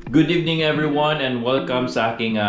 Good evening everyone and welcome sa aking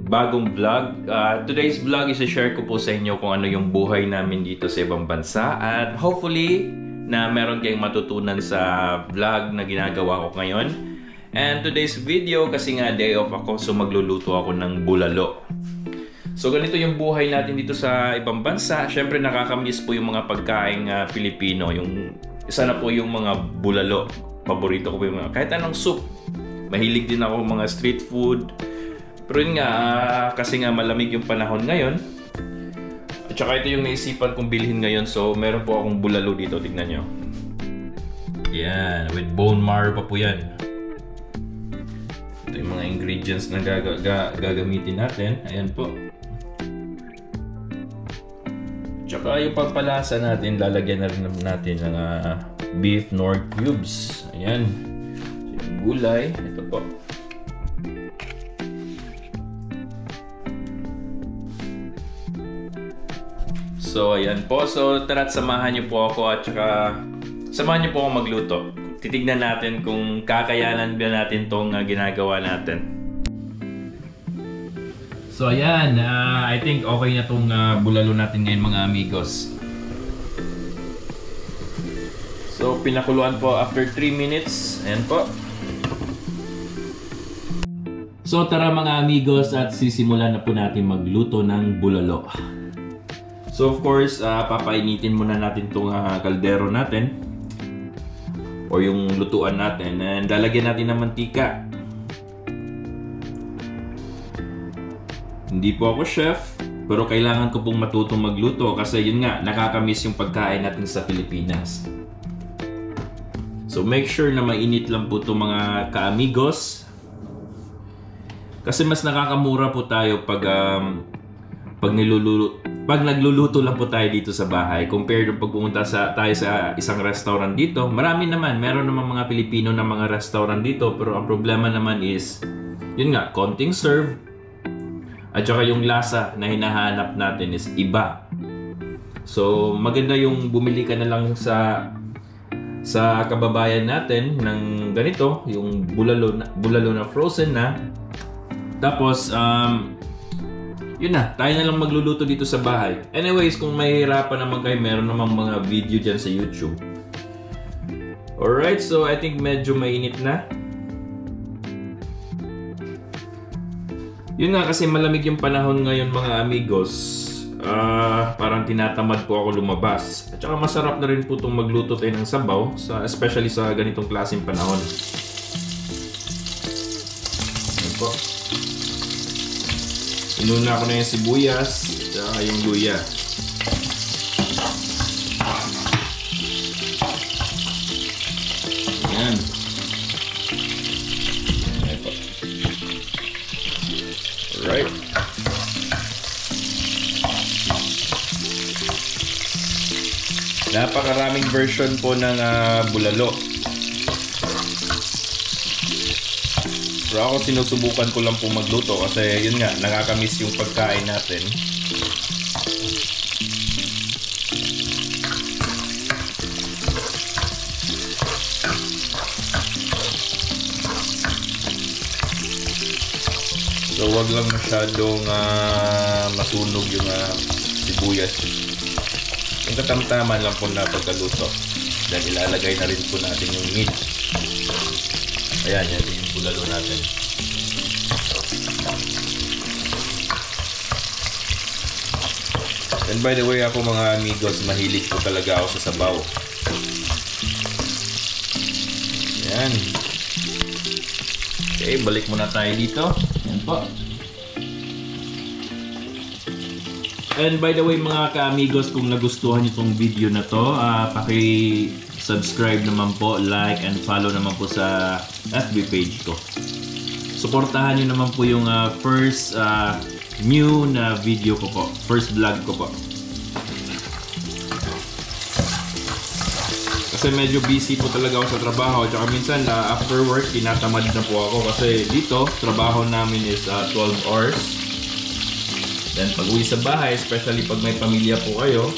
bagong vlog. Today's vlog is i-share ko po sa inyo kung ano yung buhay namin dito sa ibang bansa at hopefully na meron kayong matutunan sa vlog na ginagawa ko ngayon. And today's video kasi nga day off ako, so magluluto ako ng bulalo. So ganito yung buhay natin dito sa ibang bansa. Syempre nakakamiss po yung mga pagkaing Pilipino. Yung isa na po yung mga bulalo. Paborito ko po yung mga kahit anong soup. Mahilig din ako mga street food. Pero yun nga, kasi nga malamig yung panahon ngayon. At saka ito yung naisipan kong bilhin ngayon. So meron po akong bulalo dito, tignan nyo. Yan, with bone marrow pa po yan. Ito yung mga ingredients na gagamitin natin. Ayan po. Tsaka yung pagpalasa natin, lalagyan na rin natin ng beef Knorr cubes. Ayan. Yung gulay, ito po. So, ayan po. So, tara't samahan niyo po ako at saka samahan niyo po ako magluto. Titignan natin kung kakayanan ba natin tong ginagawa natin. So ayan, I think okay na tong bulalo natin ngayon mga amigos. So pinakuluan po after 3 minutes. Ayan po. So tara mga amigos at sisimulan na po natin magluto ng bulalo. So of course, papainitin muna natin tong kaldero natin o yung lutuan natin and lalagyan natin ng mantika. Hindi po ako chef, pero kailangan ko pong matutong magluto kasi yun nga, nakakamiss yung pagkain natin sa Pilipinas. So make sure na mainit lang po itong mga ka-amigos. Kasi mas nakakamura po tayo pag nagluluto lang po tayo dito sa bahay. Compared to pag pumunta tayo sa isang restaurant dito, marami naman, meron naman mga Pilipino na mga restaurant dito, pero ang problema naman is, yun nga, konting serve. At saka yung lasa na hinahanap natin is iba. So maganda yung bumili ka na lang sa kababayan natin ng ganito, yung bulalo na frozen na. Tapos yun na, tayo na lang magluluto dito sa bahay. Anyways, kung mahihirapan naman kayo, meron namang mga video dyan sa YouTube. Alright, so I think medyo mainit na. Yun nga kasi malamig yung panahon ngayon mga amigos. Parang tinatamad po ako lumabas. At saka masarap na rin po itong magluto tayo ng sabaw, especially sa ganitong klaseng panahon. Ayan po. Inuna ko na yung sibuyas at yung luya. Ayan. Right. Napakaraming version po ng bulalo. Pero ako sinusubukan ko lang po magluto kasi yun nga, nakakamiss yung pagkain natin. So wag lang masyadong masunog yung sibuyas. Yung katamtaman lang po na pagkaluto. Then ilalagay na rin po natin yung meat. Ayan, yan yung bulalo natin. And by the way, ako mga amigos, mahilig po talaga ako sa sabaw. Ayan. Okay, balik muna tayo dito. Yan po. And by the way mga ka-amigos, kung nagustuhan nyo itong video na to, paki-subscribe naman po, like and follow naman po sa FB page ko. Suportahan nyo naman po yung first new na video ko po, first vlog ko po. Kasi medyo busy po talaga ako sa trabaho. Tsaka minsan after work, tinatamad na po ako. Kasi dito, trabaho namin is 12 hours. Then pag uwi sa bahay, especially pag may pamilya po kayo,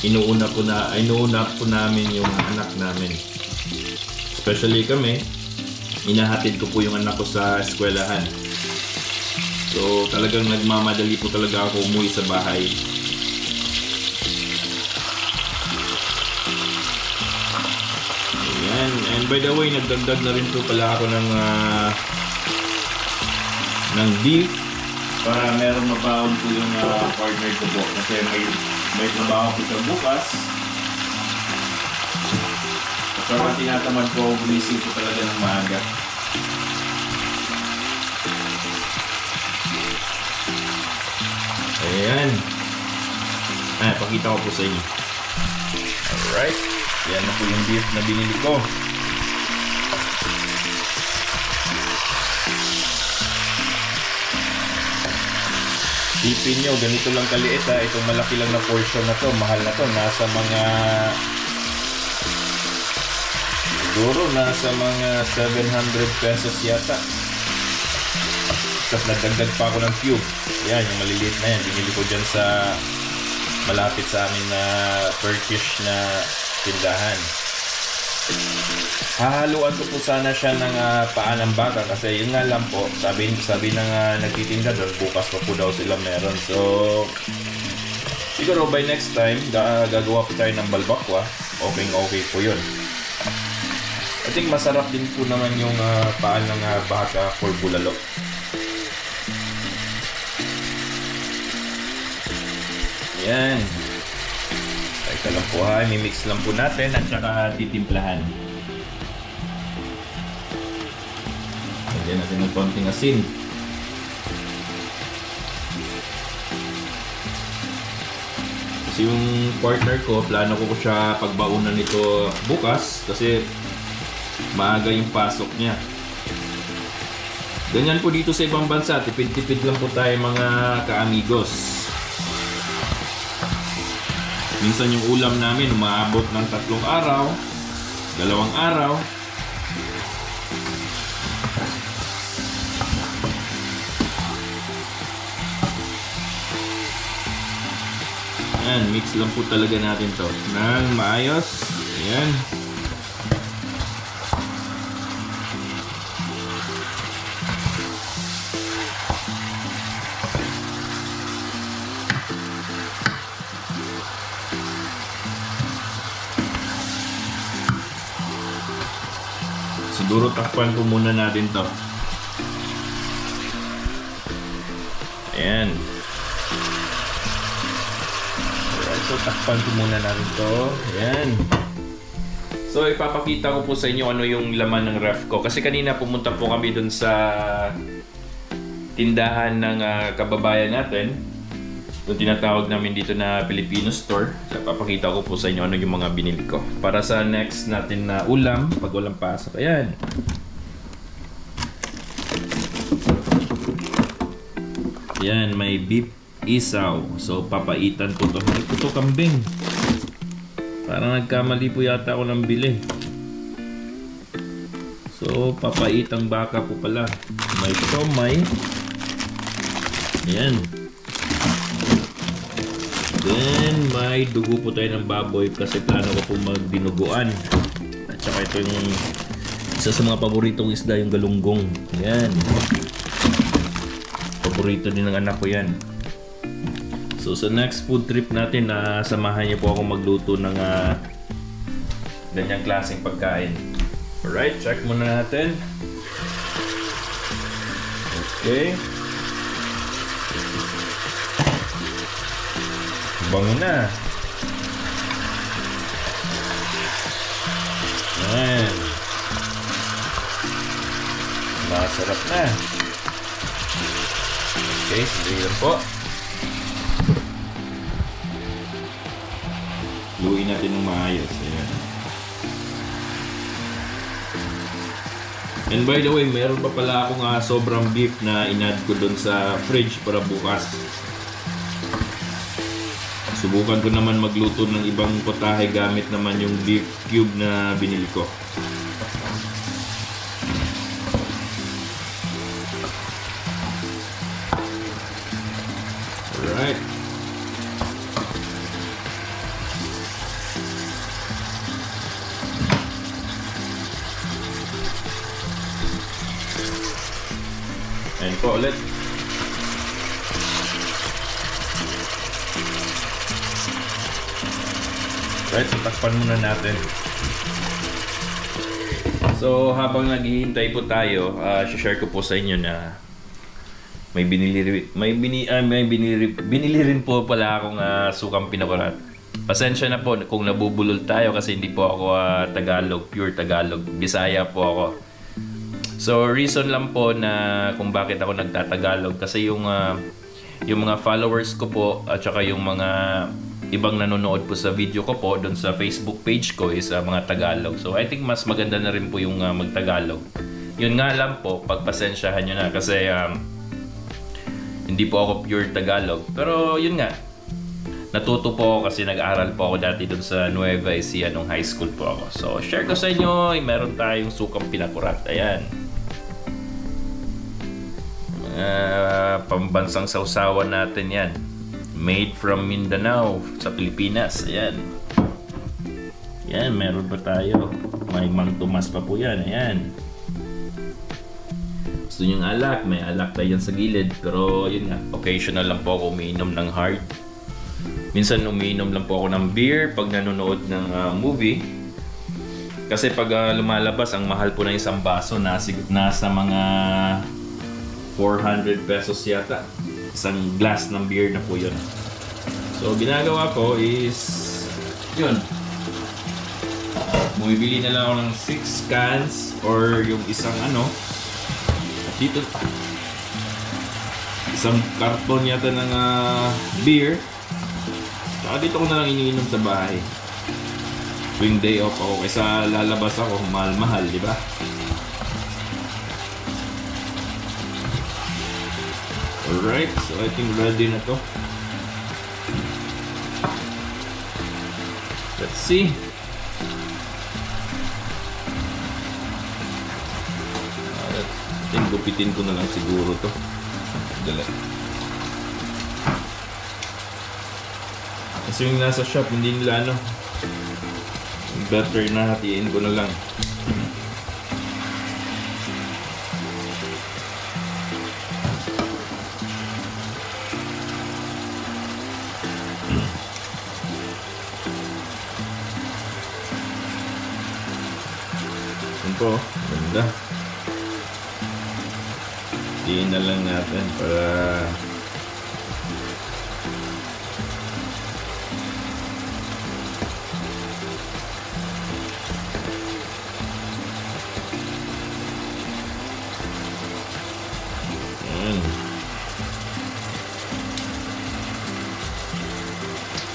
inuuna po namin yung anak namin. Especially kami, Inahatid ko po yung anak ko sa eskwelahan. So talagang nagmamadali po talaga ako umuwi sa bahay. Ayan. And by the way, nagdagdag na rin po pala ako ng beef para meron mabaon po yung partner ko po. Kasi may trabaho po siya bukas. Pero tinatamad po, gumising po talaga ng maaga. Ayan. Pakita ko po sa inyo. Alright. Yan na po yung beef na binili ko. Isipin nyo, ganito lang kaliit ha. Itong malaki lang na portion na to. Mahal na to. Siguro nasa mga 700 pesos yata. Tapos nagdagdag pa ako ng cube. Yan, yung maliliit na yan. Binili ko dyan sa malapit sa amin na Turkish na tindahan. Hahaluan ko po sana siya ng paa ng baka kasi yun nga lang po, sabi ng nagtitinda doon, bukas pa po daw sila meron. So siguro by next time gagawa po tayo ng balbakwa. Okay po yun. I think masarap din po naman yung paa ng baka for bulalo. Yan. Teka lang po ha, mimix lang po natin at saka titimplahan. Lagyan natin ng konting asin. Kasi yung partner ko, plano ko siya pagbaunan nito bukas kasi maaga yung pasok niya. Ganyan po dito sa ibang bansa, tipid-tipid lang po tayo mga ka-amigos. Minsan yung ulam namin umaabot ng 3 araw, 2 araw. Ayan, mix lang po talaga natin to ng maayos. Ayan. Siguro takpan ko muna natin to. Ayan. Alright, so takpan ko muna natin to. Ayan. So ipapakita ko po sa inyo ano yung laman ng ref ko. Kasi kanina pumunta po kami dun sa tindahan ng kababayan natin. Yung tinatawag namin dito na Filipino store. So, papakita ko po sa inyo ano yung mga binili ko para sa next natin na ulam pag walang pasok. Ayan. Ayan, may beef isaw. So papaitan po to. Hindi po to kambing. Parang nagkamali po yata ako ng bili. So papaitang baka po pala. May siomay. Ayan. Then, may dugo po tayo ng baboy kasi plano ko po magdinuguan. At saka ito yung isa sa mga paboritong isda, yung galunggong. Yan. Paborito din ng anak ko yan. So, sa next food trip natin, samahan niyo po ako magluto ng ganyang klaseng pagkain. Alright, check muna natin. Okay. Bango na. Ayan. Masarap na. Okay, sige lang po. Luin natin ng maayos. Ayan. And by the way, meron pa pala akong sobrang beef na in-add ko dun sa fridge para bukas. Subukan ko naman magluto ng ibang potahe gamit naman yung beef cube na binili ko. Alright. Ayan po ulit. Right, so takpan muna natin. So habang naghihintay po tayo, share ko po sa inyo na may binili rin po pala akong sukang pinakurat. Pasensya na po kung nabubulol tayo kasi hindi po ako Tagalog, pure Tagalog. Bisaya po ako. So reason lang po na kung bakit ako nagtatagalog kasi yung mga followers ko po at saka yung mga ibang nanonood po sa video ko po doon sa Facebook page ko is mga Tagalog. So I think mas maganda na rin po yung magtagalog. Yun nga lang po, pagpasensyahan nyo na kasi hindi po ako pure Tagalog. Pero yun nga, natuto po ako kasi nag-aral po ako dati doon sa Nueva Ecija nung high school po ako. So share ko sa inyo, meron tayong sukang pinakurat. Ayan. Pambansang sausawan natin yan. Made from Mindanao sa Pilipinas. Ayan. Ayan, meron pa tayo. May Mang Tomas pa po yan. Ayan. Gusto nyo yung alak? May alak tayo yan sa gilid. Pero yun nga, occasional lang po ako umiinom ng hard. Minsan umiinom lang po ako ng beer pag nanonood ng movie. Kasi pag lumalabas, ang mahal po na isang baso. Nasa mga 400 pesos yata. Isang glass ng beer na po yun. So ginagawa ko is yun, bumibili na lang ako ng 6 cans or yung isang dito isang karton yata ng beer. Saka dito ko na lang iniinom sa bahay tuwing day off ako kaysa lalabas ako mahal-mahal, di ba? Alright, so I think ready na to. Let's see. I think gupitin ko na lang siguro to. Dali. Kasi yung nasa shop, hindi nila better na hatiin ko na lang. Ito, ganda. Tiin na lang natin para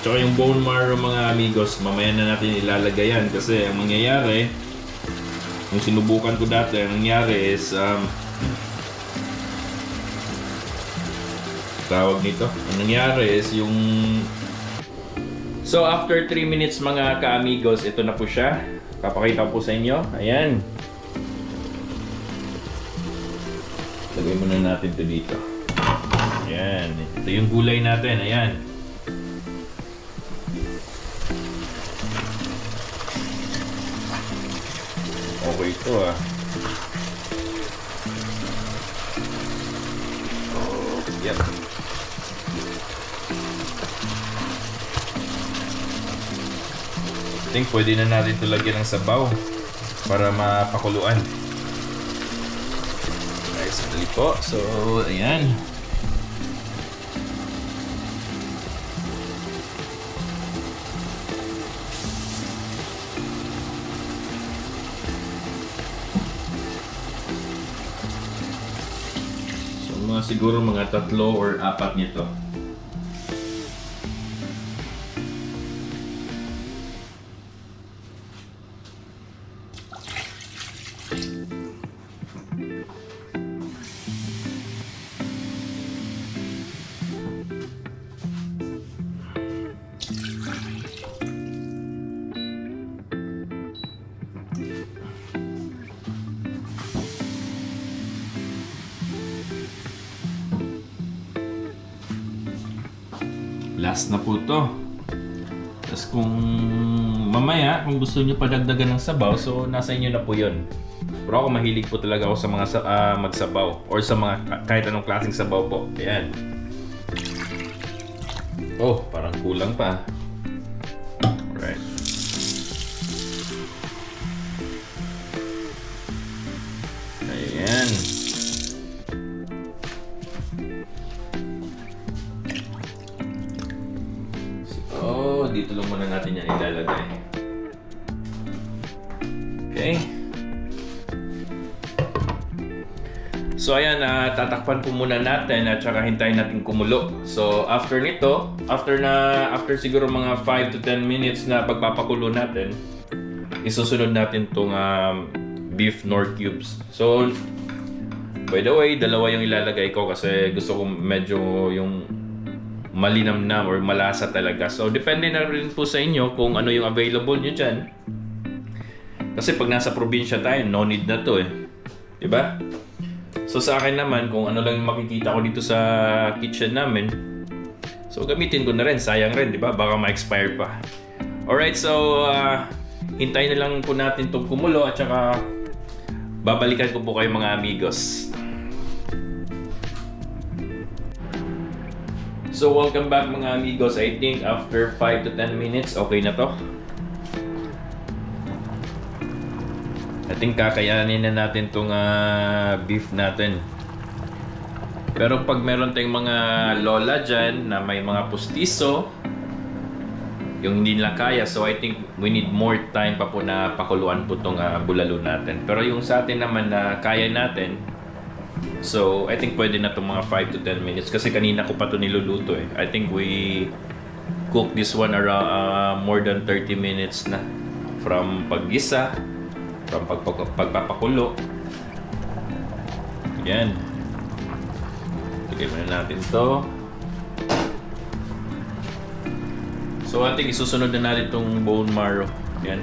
tsaka yung bone marrow mga amigos, mamaya na natin ilalagay yan kasi ang mangyayari, yung sinubukan ko dati, ang nangyari is tawag nito, ang nangyari is yung so after 3 minutes mga ka-amigos, ito na po siya. Papakita ko po sa inyo. Ayan. Lagay muna natin ito dito. Ayan. Ito yung gulay natin. Ayan. Okay ito Yep. I think pwede na natin ito lagyan ng sabaw para mapakuluan. Okay, sandali po. So, ayan. Siguro mga 3 or 4 nito. Last na po to. Tapos kung mamaya, kung gusto nyo padagdagan ng sabaw, so nasa inyo na po yun. Pero ako mahilig po talaga ako sa mga magsabaw or sa mga kahit anong klaseng sabaw po. Ayan. Oh, parang kulang pa. Alright. Ayan. So, dito lang muna natin yan ilalagay. Okay. So ayan, tatakpan po muna natin at saka hintayin natin kumulo. So after nito, after siguro mga 5 to 10 minutes na pagpapakulo natin, isusunod natin tong beef Knorr cubes. So by the way, dalawa yung ilalagay ko kasi gusto ko medyo yung malinamnam or malasa talaga. So depende na rin po sa inyo kung ano yung available nyo dyan. Kasi pag nasa probinsya tayo, no need na to eh. Diba? So sa akin naman, kung ano lang yung makikita ko dito sa kitchen namin, so gamitin ko na rin, sayang rin, diba? Baka ma-expire pa. Alright, so hintayin na lang po natin itong kumulo at saka babalikan ko po kayo mga amigos. So welcome back mga amigos. I think after 5 to 10 minutes, okay na to. I think kakayanin na natin itong beef natin. Pero pag meron tayong mga lola dyan na may mga pustiso, yung hindi nila kaya, so I think we need more time pa po na pakuluan po itong bulalo natin. Pero yung sa atin naman na kaya natin, so I think pwede na itong mga 5 to 10 minutes kasi kanina ko pa ito niluluto eh. I think we cook this one around more than 30 minutes na. From paggisa, from pagpapakulo. Yan. Lagay muna natin to. So I think isusunod na natin itong bone marrow. Yan.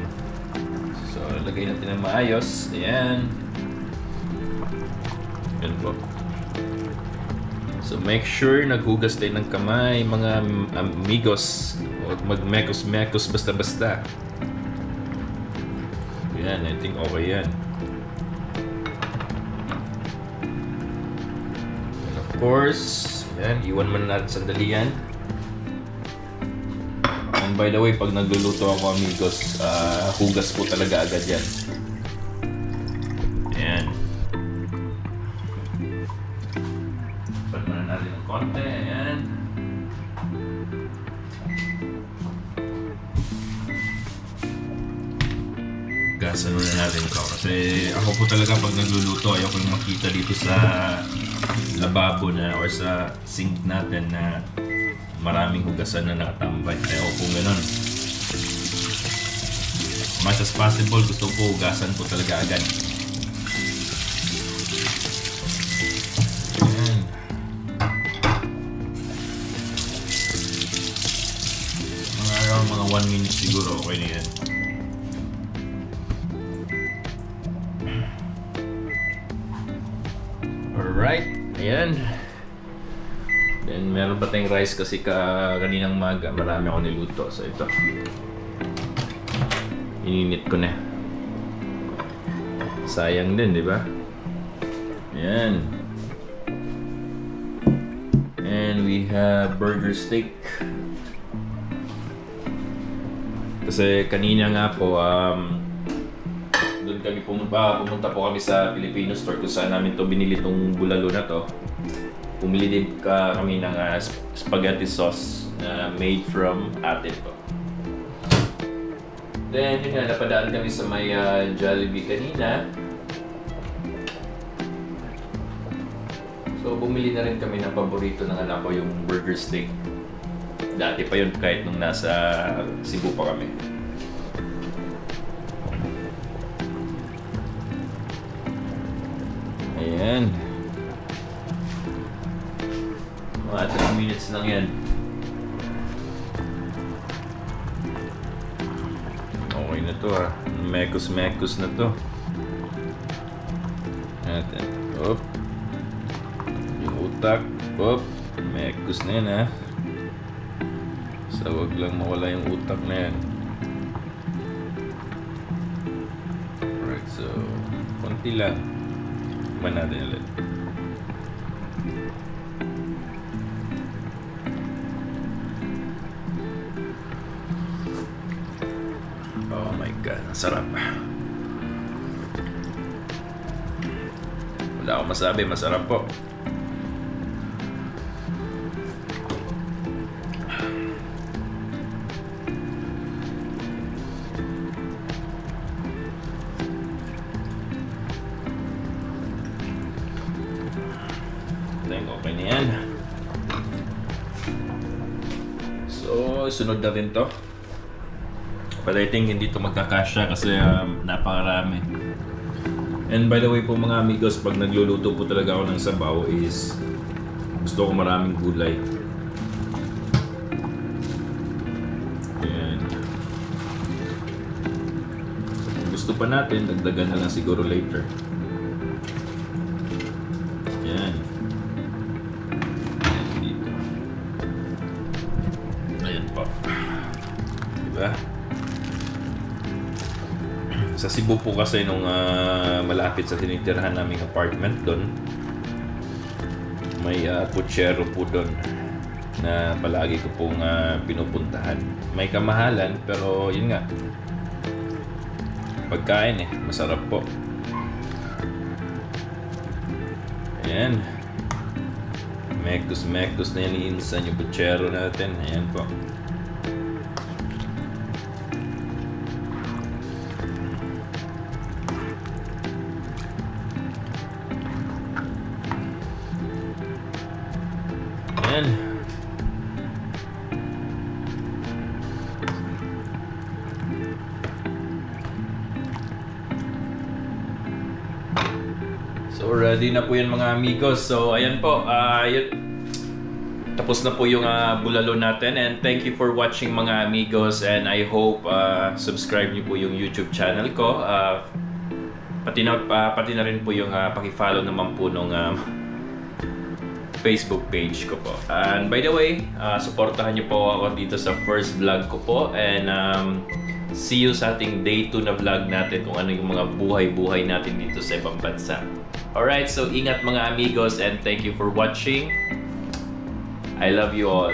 So lagay natin ng maayos. Yan. Yan po. So make sure naghugas tayo ng kamay mga amigos. Huwag magmekos-mekos basta-basta. Yan, I think okay yan. And of course, yan, iwan muna natin sandali yan. And by the way, pag nagluluto ako amigos, hugas po talaga agad yan. Yan. Pat muna natin ng konti, yan. Gasan muna natin ito kasi ako po talaga pag nagluluto ayoko yung makita dito sa lababo na or sa sink natin na maraming hugasan na nakatambay. Ayoko po ganun. As much as possible gusto ko hugasan po talaga agad. Ayan. Around mga 1 minute siguro okay na yan. Alright, ayan. Then meron pa tayong rice kasi kaninang maga marami ako niluto. So ito, ininit ko na. Sayang din, di ba? Ayan. And we have burger steak. Kasi kanina nga po, doon kami pumunta po kami sa Filipino store kung saan namin to binili tong bulalo na to. Bumili din kami ng spaghetti sauce na made from ate po. Then yun nga, napadaan kami sa may Jollibee kanina. So bumili na rin kami ng paborito ng anak ko, yung burger steak. Dati pa yun kahit nung nasa Cebu pa kami. Ayan. Mga 3 minutes lang yan. Okay na to ha. Mekos-mekos na to. Ayan. Op. Yung utak. Op. Mekos na yan ha. So wag lang mawala yung utak na yan. Alright, so konti lang. Tikman natin ulit. Oh my God, ang sarap. Wala akong masabi, masarap po. Okay na yan. So, sunod na rin to. But I think hindi to magkakasya kasi napakarami. And by the way po mga amigos, pag nagluluto po talaga ako ng sabaw is gusto ko maraming gulay. Ayan. Kung gusto pa natin, dagdagan na lang siguro later. Ayan. Ayan dito. Ayan po. Diba? Sa Cebu po kasi nung malapit sa tinitirahan naming apartment doon, may putsero po doon na palagi ko pong pinupuntahan. May kamahalan pero yun nga, pagkain masarap po. Ayan, mektos na yan, insan yung putsero natin. Ayan po. Ayan. So ready na po yan mga amigos. So ayan po, tapos na po yung bulalo natin, and thank you for watching mga amigos, and I hope subscribe niyo po yung YouTube channel ko. Pati na rin po yung paki-follow naman po nung Facebook page ko po. And by the way, supportahan niyo po ako dito sa first vlog ko po, and see you sa ating day 2 na vlog natin kung ano yung mga buhay-buhay natin dito sa ibang bansa. Alright, so ingat mga amigos, and thank you for watching. I love you all.